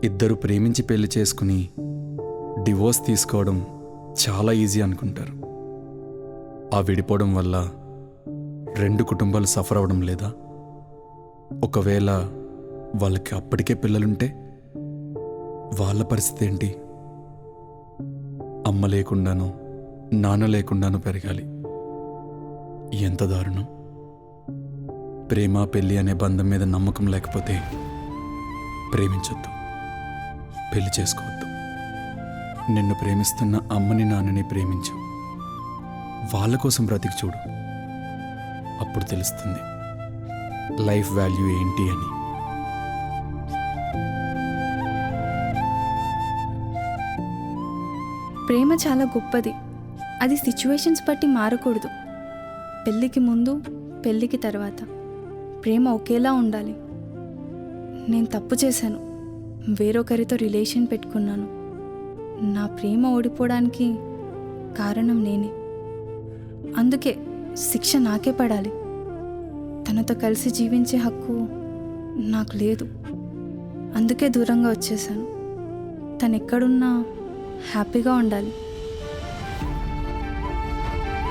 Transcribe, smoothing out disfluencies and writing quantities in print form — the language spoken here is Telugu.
ఇద్దరు ప్రేమించి పెళ్లి చేసుకుని డివోర్స్ తీసుకోవడం చాలా ఈజీ అనుకుంటారు. ఆ విడిపోవడం వల్ల రెండు కుటుంబాలు సఫర్ అవ్వడం లేదా? ఒకవేళ వాళ్ళకి అప్పటికే పిల్లలుంటే వాళ్ళ పరిస్థితి ఏంటి? అమ్మ లేకుండానో నాన్న లేకుండానో పెరగాలి. ఎంత దారుణం! ప్రేమ పెళ్ళి అనే బంధం మీద నమ్మకం లేకపోతే ప్రేమించొద్దు, పెళ్లి చేసుకోవద్దు. నిన్ను ప్రేమిస్తున్న అమ్మని నాన్నని ప్రేమించు. వాళ్ళ కోసం బ్రతికి చూడు. అప్పుడు తెలుస్తుంది లైఫ్ వాల్యూ ఏంటి అని. ప్రేమ చాలా గొప్పది. అది సిచ్యువేషన్స్ బట్టి మారకూడదు. పెళ్ళికి ముందు, పెళ్ళికి తర్వాత ప్రేమ ఒకేలా ఉండాలి. నేను తప్పు చేశాను, వేరొకరితో రిలేషన్ పెట్టుకున్నాను. నా ప్రేమ ఓడిపోవడానికి కారణం నేనే. అందుకే శిక్ష నాకే పడాలి. తనతో కలిసి జీవించే హక్కు నాకు లేదు. అందుకే దూరంగా వచ్చేసాను. తను ఎక్కడున్నా హ్యాపీగా ఉండాలి.